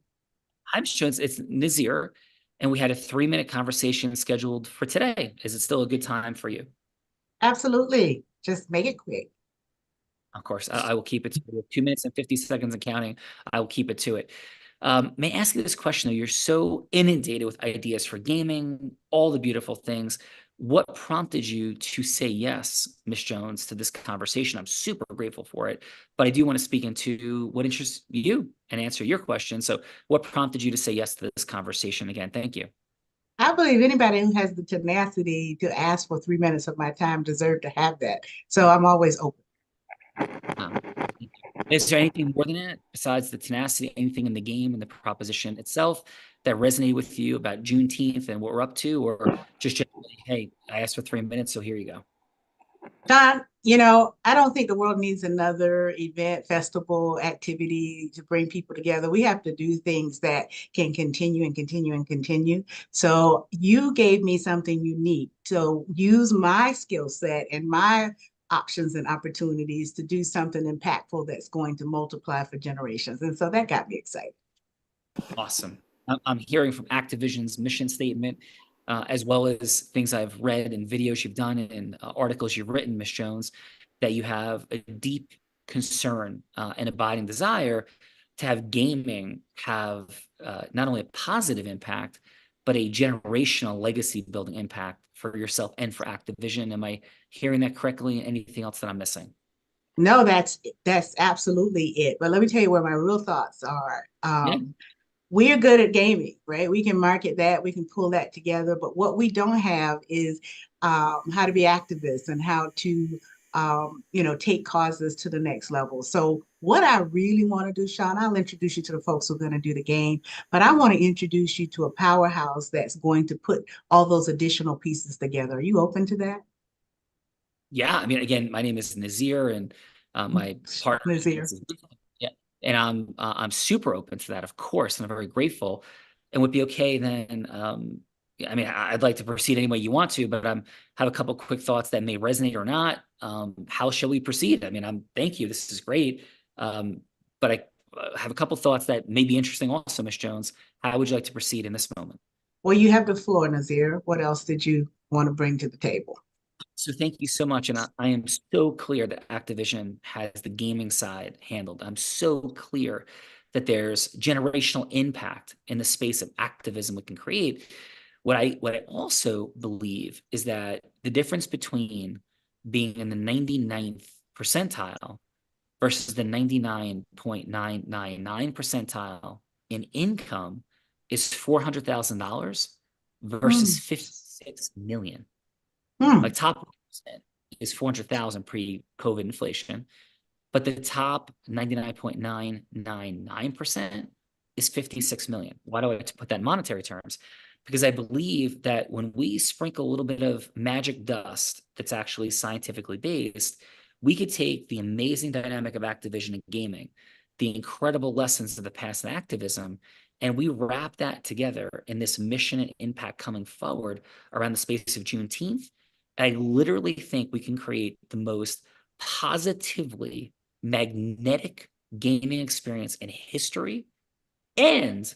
Speaker 1: Hi, Miss Jones. It's Nazir, and we had a 3-minute conversation scheduled for today. Is it still a good time for you?
Speaker 18: Absolutely. Just make it quick.
Speaker 1: Of course, I will keep it to 2 minutes and 50 seconds and counting. I will keep it to it. May I ask you this question, though? You're so inundated with ideas for gaming, all the beautiful things. What prompted you to say yes, Miss Jones, to this conversation? I'm super grateful for it, but I do want to speak into what interests you and answer your question. So what prompted you to say yes to this conversation? Again, thank you.
Speaker 18: I believe anybody who has the tenacity to ask for 3 minutes of my time deserve to have that. So I'm always open.
Speaker 1: Is there anything more than that besides the tenacity, anything in the game and the proposition itself that resonated with you about Juneteenth and what we're up to, or just generally, hey, I asked for 3 minutes, so here you go?
Speaker 18: Don, I don't think the world needs another event, festival, activity to bring people together. We have to do things that can continue and continue and continue. So you gave me something unique. So use my skill set and my options and opportunities to do something impactful that's going to multiply for generations. And so that got me excited.
Speaker 1: Awesome. I'm hearing from Activision's mission statement, as well as things I've read and videos you've done and articles you've written, Ms. Jones, that you have a deep concern and abiding desire to have gaming have not only a positive impact, but a generational legacy building impact for yourself and for Activision. Am I hearing that correctly? Anything else that I'm missing?
Speaker 18: No, that's absolutely it. But let me tell you where my real thoughts are. We're good at gaming, right? We can market that, we can pull that together. But what we don't have is how to be activists and how to take causes to the next level. So what I really want to do, Sean, I'll introduce you to the folks who are going to do the game, but I want to introduce you to a powerhouse that's going to put all those additional pieces together. Are you open to that?
Speaker 1: Yeah, I mean, again, my name is Nazir, and my partner
Speaker 18: Nazir.
Speaker 1: Yeah, And I'm super open to that, of course, and I'm very grateful, and would be okay then. I mean, I'd like to proceed any way you want to, but have a couple quick thoughts that may resonate or not. How shall we proceed? I mean, thank you. This is great. But I have a couple thoughts that may be interesting also, Ms. Jones. How would you like to proceed in this moment?
Speaker 18: Well, you have the floor, Nazir. What else did you want to bring to the table?
Speaker 1: So thank you so much. And I am so clear that Activision has the gaming side handled. I'm so clear that there's generational impact in the space of activism we can create. What I also believe is that the difference between being in the 99th percentile versus the 99.999 percentile in income is $400,000 versus 56 million. Like top is 400,000 pre-COVID inflation, but the top 99.999% is 56 million. Why do I like to put that in monetary terms? Because I believe that when we sprinkle a little bit of magic dust that's actually scientifically based, we could take the amazing dynamic of Activision and gaming, the incredible lessons of the past in activism, and we wrap that together in this mission and impact coming forward around the space of Juneteenth. I literally think we can create the most positively magnetic gaming experience in history and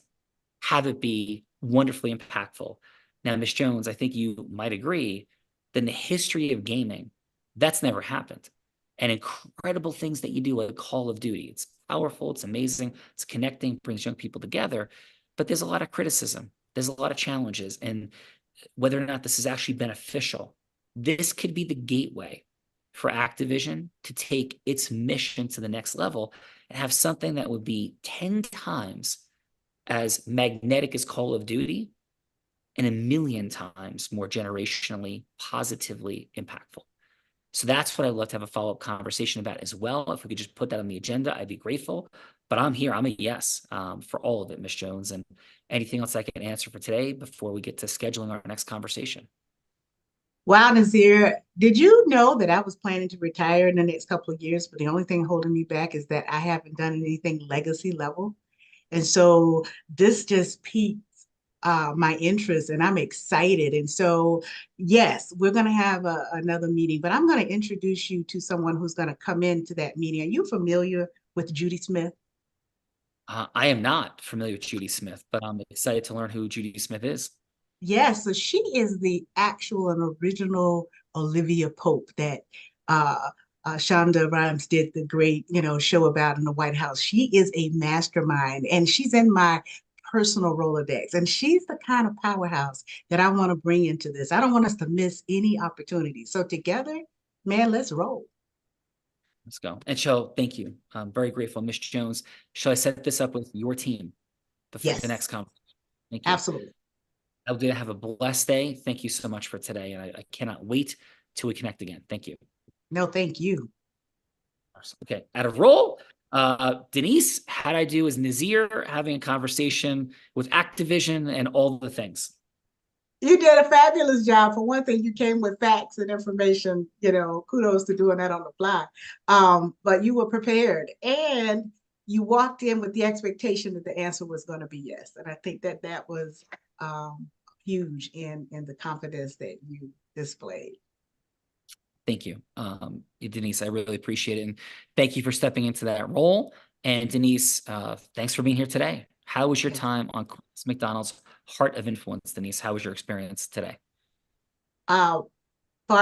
Speaker 1: have it be wonderfully impactful. Now, Ms. Jones, I think you might agree that in the history of gaming, that's never happened. And incredible things that you do, like Call of Duty, it's powerful, it's amazing, it's connecting, brings young people together, but there's a lot of criticism, there's a lot of challenges, and whether or not this is actually beneficial, this could be the gateway for Activision to take its mission to the next level and have something that would be 10 times as magnetic as Call of Duty and a million times more generationally positively impactful. So that's what I'd love to have a follow-up conversation about as well. If we could just put that on the agenda, I'd be grateful. But I'm here. I'm a yes for all of it, Ms. Jones. And anything else I can answer for today before we get to scheduling our next conversation?
Speaker 18: Wow, Nazir, did you know that I was planning to retire in the next couple of years, but the only thing holding me back is that I haven't done anything legacy level. And so this just piqued my interest and I'm excited. And so, yes, we're going to have another meeting, but I'm going to introduce you to someone who's going to come into that meeting. Are you familiar with Judy Smith?
Speaker 1: I am not familiar with Judy Smith, but I'm excited to learn who Judy Smith is.
Speaker 18: Yes, so she is the actual and original Olivia Pope that Shonda Rhimes did the great, show about in the White House. She is a mastermind, and she's in my personal Rolodex, and she's the kind of powerhouse that I want to bring into this. I don't want us to miss any opportunity. So together, man, let's roll.
Speaker 1: Let's go. And so, thank you. I'm very grateful, Ms. Jones. Shall I set this up with your team before the next conference? Thank you.
Speaker 18: Absolutely.
Speaker 1: I'll do have a blessed day. Thank you so much for today. And I cannot wait till we connect again. Thank you.
Speaker 18: No, thank you.
Speaker 1: Okay, out of roll. Denise, how'd I do as Nazir having a conversation with Activision and all the things?
Speaker 18: You did a fabulous job. For one thing, you came with facts and information, kudos to doing that on the fly. But you were prepared and you walked in with the expectation that the answer was going to be yes. And I think that that was huge in the confidence that you displayed.
Speaker 1: Thank you, Denise. I really appreciate it. And thank you for stepping into that role. And Denise, thanks for being here today. How was your time on McDonald's Heart of Influence, Denise? How was your experience today?
Speaker 18: Far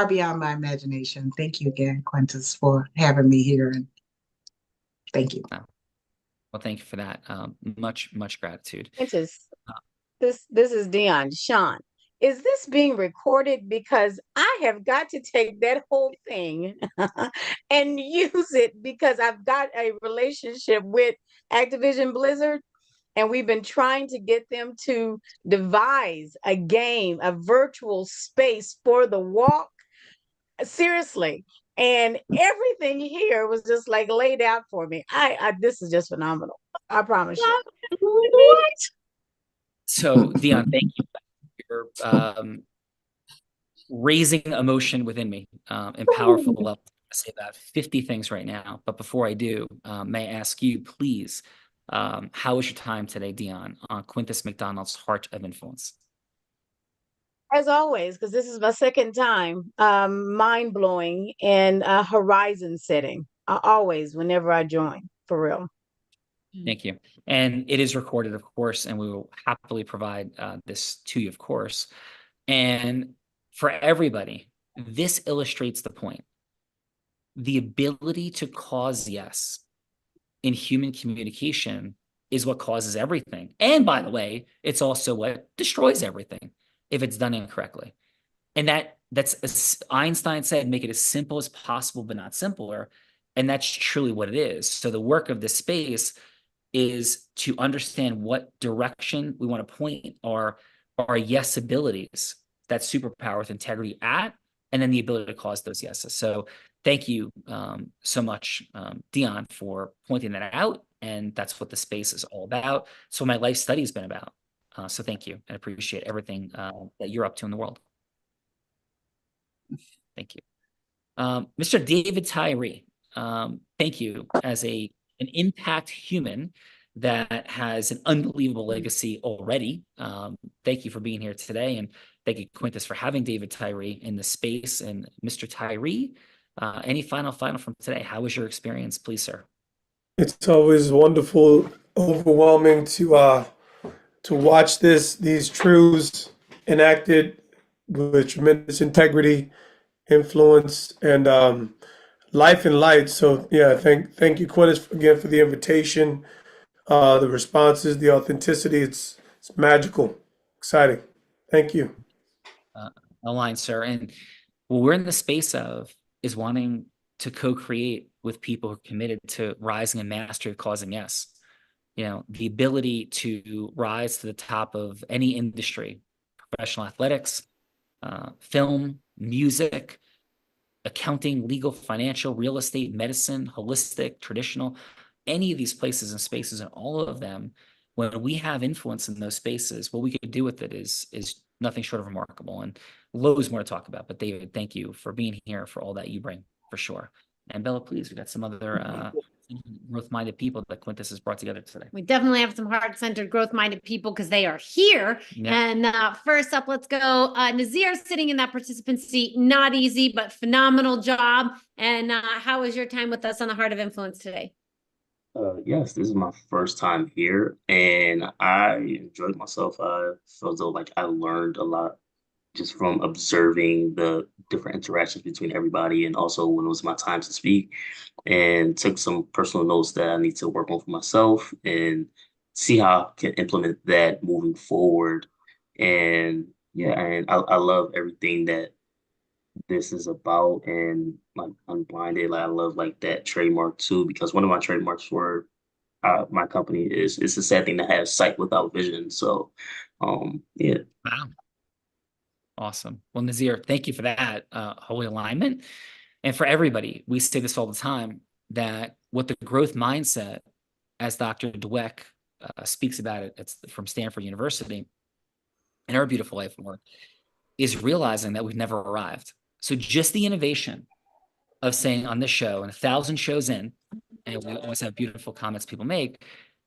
Speaker 18: beyond my imagination. Thank you again, Quintus, for having me here. And thank you.
Speaker 1: Well, thank you for that. Much gratitude.
Speaker 16: Quintus, this is Dion. Sean, is this being recorded? Because I have got to take that whole thing and use it because I've got a relationship with Activision Blizzard. And we've been trying to get them to devise a game, a virtual space for the walk. Seriously. And everything here was just like laid out for me. This is just phenomenal. I promise you.
Speaker 1: What? So, Dion, thank you for raising emotion within me in powerful levels. say about 50 things right now, but before I do, may I ask you, please, how was your time today, Dion, on Quintus McDonald's Heart of Influence?
Speaker 16: As always, because this is my second time, mind blowing and horizon setting. Always, whenever I join, for real.
Speaker 1: Thank you. And it is recorded, of course, and we will happily provide this to you, of course. And for everybody, this illustrates the point. The ability to cause yes in human communication is what causes everything. And by the way, it's also what destroys everything if it's done incorrectly. And that's, as Einstein said, make it as simple as possible, but not simpler. And that's truly what it is. So the work of this space is to understand what direction we want to point our yes abilities, that superpower with integrity at, and then the ability to cause those yeses. So thank you so much, Dion, for pointing that out. And that's what the space is all about. So my life study has been about. So thank you, and appreciate everything that you're up to in the world. Thank you. Mr. David Tyree, thank you as an impact human that has an unbelievable legacy already. Thank you for being here today. And thank you, Quintus, for having David Tyree in the space. And Mr. Tyree, any final from today? How was your experience, please, sir?
Speaker 19: It's always wonderful, overwhelming to watch these truths enacted with tremendous integrity, influence, and life and light. So yeah, thank you, Quintus, again for the invitation, the responses, the authenticity. It's magical, exciting. Thank you.
Speaker 1: Aligned, sir. And what we're in the space of is wanting to co-create with people who are committed to rising and mastery of causing yes. You know, the ability to rise to the top of any industry, professional athletics, film, music, accounting, legal, financial, real estate, medicine, holistic, traditional, any of these places and spaces, and all of them, when we have influence in those spaces, what we could do with it is nothing short of remarkable, and loads more to talk about. But David, thank you for being here, for all that you bring, for sure. And Bella, please, we got some other growth-minded people that Quintus has brought together today.
Speaker 14: We definitely have some heart-centered, growth-minded people because they are here.
Speaker 1: Yep.
Speaker 14: And first up, let's go. Nazir sitting in that participant seat. Not easy, but phenomenal job. And how was your time with us on the Heart of Influence today?
Speaker 15: Yes, this is my first time here, and I enjoyed myself. I felt as though like I learned a lot just from observing the different interactions between everybody, and also when it was my time to speak, and took some personal notes that I need to work on for myself and see how I can implement that moving forward. And yeah, and I love everything that this is about, and like Unblinded, like I love like that trademark too, because one of my trademarks for my company is it's a sad thing to have sight without vision. So yeah.
Speaker 1: Wow. Awesome. Well, Nazir, thank you for that holy alignment. And for everybody, we say this all the time, that what the growth mindset, as Dr. Dweck speaks about it, it's from Stanford University, in our beautiful life work, is realizing that we've never arrived. So just the innovation of saying on this show, and 1,000 shows in, and we always have beautiful comments people make,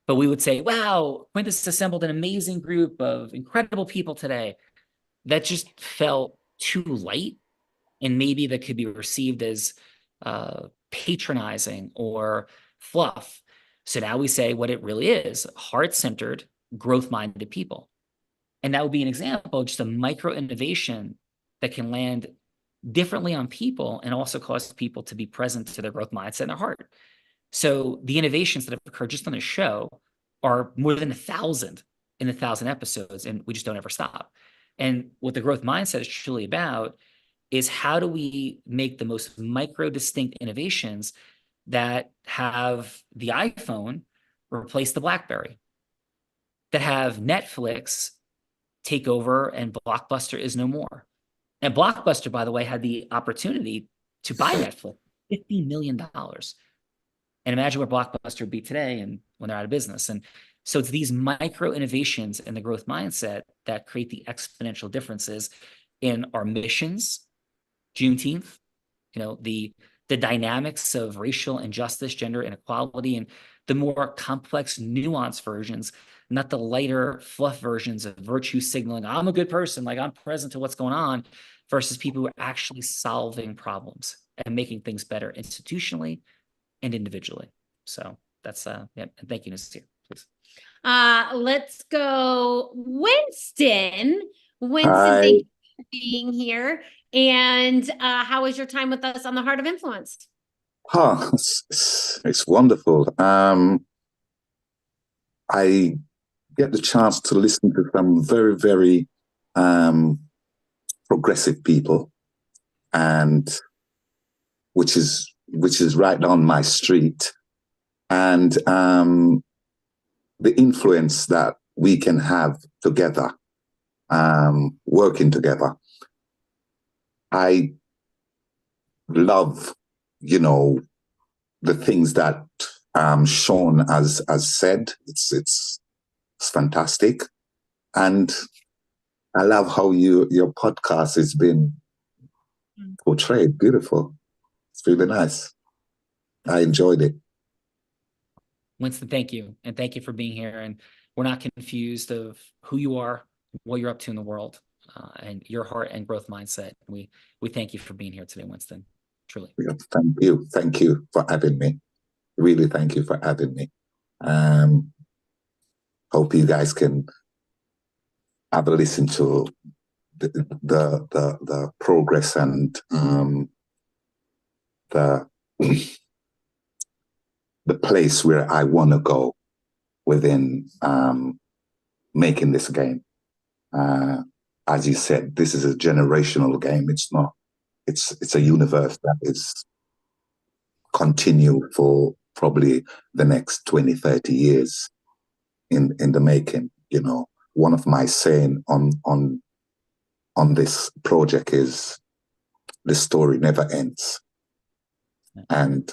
Speaker 1: but we would say, wow, Quintus assembled an amazing group of incredible people today. That just felt too light, and maybe that could be received as patronizing or fluff. So now we say what it really is: heart-centered, growth-minded people. And that would be an example of just a micro innovation that can land differently on people and also cause people to be present to their growth mindset and their heart. So the innovations that have occurred just on the show are more than 1,000 in 1,000 episodes, and we just don't ever stop. And what the growth mindset is truly about is how do we make the most micro distinct innovations that have the iPhone replace the BlackBerry, that have Netflix take over and Blockbuster is no more. And Blockbuster, by the way, had the opportunity to buy Netflix, $50 million. And imagine where Blockbuster would be today and when they're out of business. And so it's these micro innovations and the growth mindset that create the exponential differences in our missions. Juneteenth, you know, the the dynamics of racial injustice, gender inequality, and the more complex, nuanced versions, not the lighter fluff versions of virtue signaling, I'm a good person, like I'm present to what's going on, versus people who are actually solving problems and making things better institutionally and individually. So that's yeah, and thank you, Nasir. Please.
Speaker 14: Let's go, Winston. Winston,
Speaker 11: Hi.
Speaker 14: thank you for being here. And how was your time with us on the Heart of Influence?
Speaker 11: It's wonderful. I get the chance to listen to some very, very progressive people, and which is right down my street, and the influence that we can have together, working together. I love, the things that Sean has said. It's fantastic, and I love how your podcast has been portrayed. Beautiful. It's really nice. I enjoyed it.
Speaker 1: Winston, thank you. And thank you for being here. And we're not confused of who you are, what you're up to in the world, and your heart and growth mindset. We thank you for being here today, Winston. Truly.
Speaker 11: Thank you. Thank you for having me. Really, thank you for having me. Hope you guys can have a listen to the progress and the place where I want to go within making this game. As you said, this is a generational game. It's not. It's a universe that is continue for probably the next 20, 30 years in the making. One of my saying on this project is the story never ends. And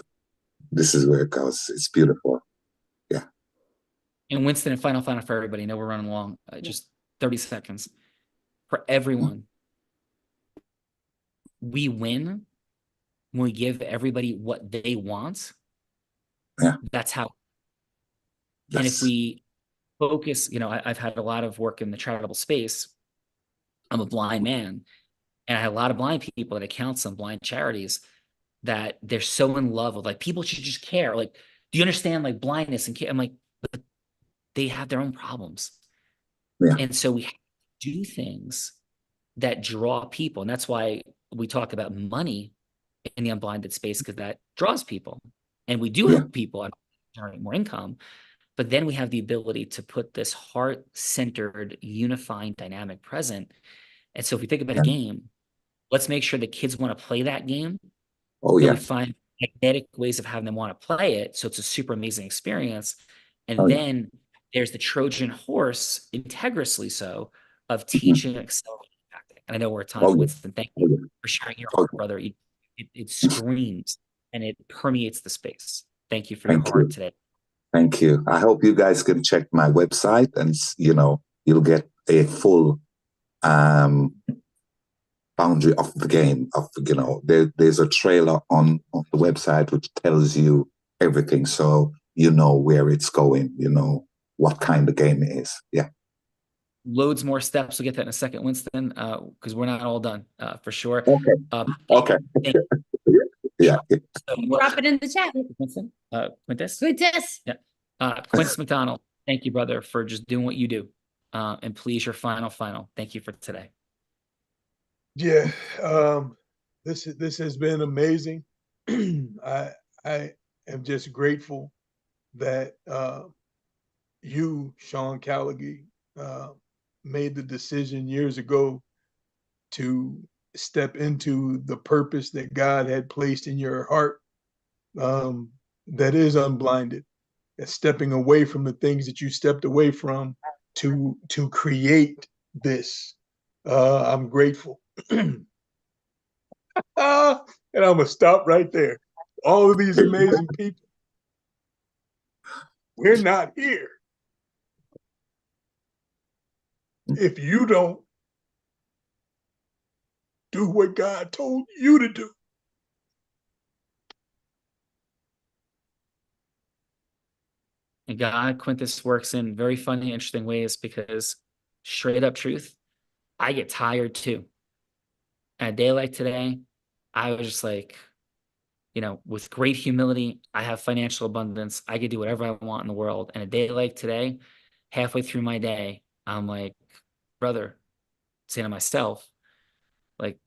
Speaker 11: this is where it goes. It's beautiful. Yeah.
Speaker 1: And Winston, and final for everybody. I know we're running long. Just 30 seconds. For everyone, we win when we give everybody what they want.
Speaker 11: Yeah.
Speaker 1: That's how.
Speaker 11: Yes.
Speaker 1: And if we focus, I've had a lot of work in the charitable space. I'm a blind man, and I have a lot of blind people that I counsel, blind charities, that they're so in love with, like, people should just care. Like, do you understand, like, blindness and care? I'm like, but they have their own problems.
Speaker 11: Yeah.
Speaker 1: And so we have to do things that draw people. And that's why we talk about money in the unblinded space, because that draws people. And we do help people generate more income. But then we have the ability to put this heart-centered, unifying dynamic present. And so if we think about a game, let's make sure the kids want to play that game.
Speaker 11: Oh, yeah.
Speaker 1: We find magnetic ways of having them want to play it. So it's a super amazing experience. And then there's the Trojan horse, integrally so, of teaching and accelerating tactic. And I know we're at time, Winston. Thank you for sharing your heart, brother. It screams and it permeates the space. Thank you for your heart today.
Speaker 11: Thank you. I hope you guys can check my website, and you'll get a full boundary of the game. There's a trailer on the website which tells you everything, so you know where it's going. You know what kind of game it is. Yeah.
Speaker 1: Loads more steps. We'll get that in a second, Winston, because we're not all done for sure.
Speaker 11: Okay. Okay. Yeah.
Speaker 14: So drop it in the chat.
Speaker 1: Winston, Quintus.
Speaker 14: Yeah.
Speaker 1: Quintus McDonald, thank you, brother, for just doing what you do. And please, your final. Thank you for today.
Speaker 20: Yeah, this has been amazing. I am just grateful that you, Sean Callaghy, made the decision years ago to step into the purpose that God had placed in your heart, that is unblinded, and stepping away from the things that you stepped away from to create this. I'm grateful. And I'm gonna stop right there. All of these amazing people, we're not here if you don't do what God told you to do.
Speaker 1: And God, Quintus works in very funny, interesting ways because straight up truth, I get tired too. And a day like today, I was just like, with great humility, I have financial abundance. I could do whatever I want in the world. And a day like today, halfway through my day, I'm like, brother, saying to myself, like,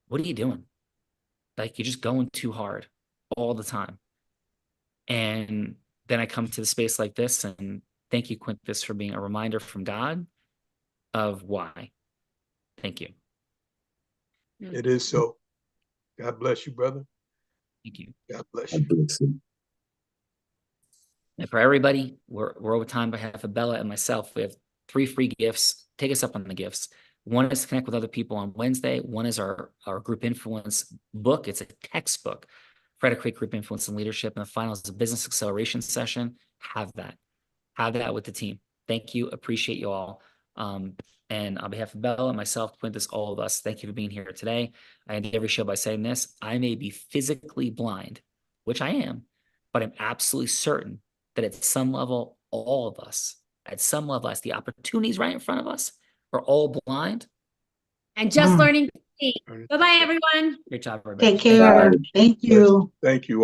Speaker 1: what are you doing? Like, you're just going too hard all the time. And then I come to the space like this, and thank you, Quintus, for being a reminder from God of why. Thank you.
Speaker 20: It is so. God bless you, brother.
Speaker 1: Thank you.
Speaker 20: God bless you.
Speaker 1: And for everybody, we're over time. On behalf of Bella and myself, we have 3 free gifts. Take us up on the gifts. One is to connect with other people on Wednesday. One is our group influence book. It's a textbook for how to create group influence and leadership. And the final is a business acceleration session. Have that with the team. Thank you. Appreciate you all. And on behalf of Bella, myself, Quintus, all of us, thank you for being here today. I end every show by saying this: I may be physically blind, which I am, but I'm absolutely certain that at some level, all of us, at some level, as the opportunities right in front of us, are all blind.
Speaker 14: And just learning to see. Bye-bye, everyone.
Speaker 1: Great job, everybody.
Speaker 18: Take care. Thank you.
Speaker 20: Thank you all.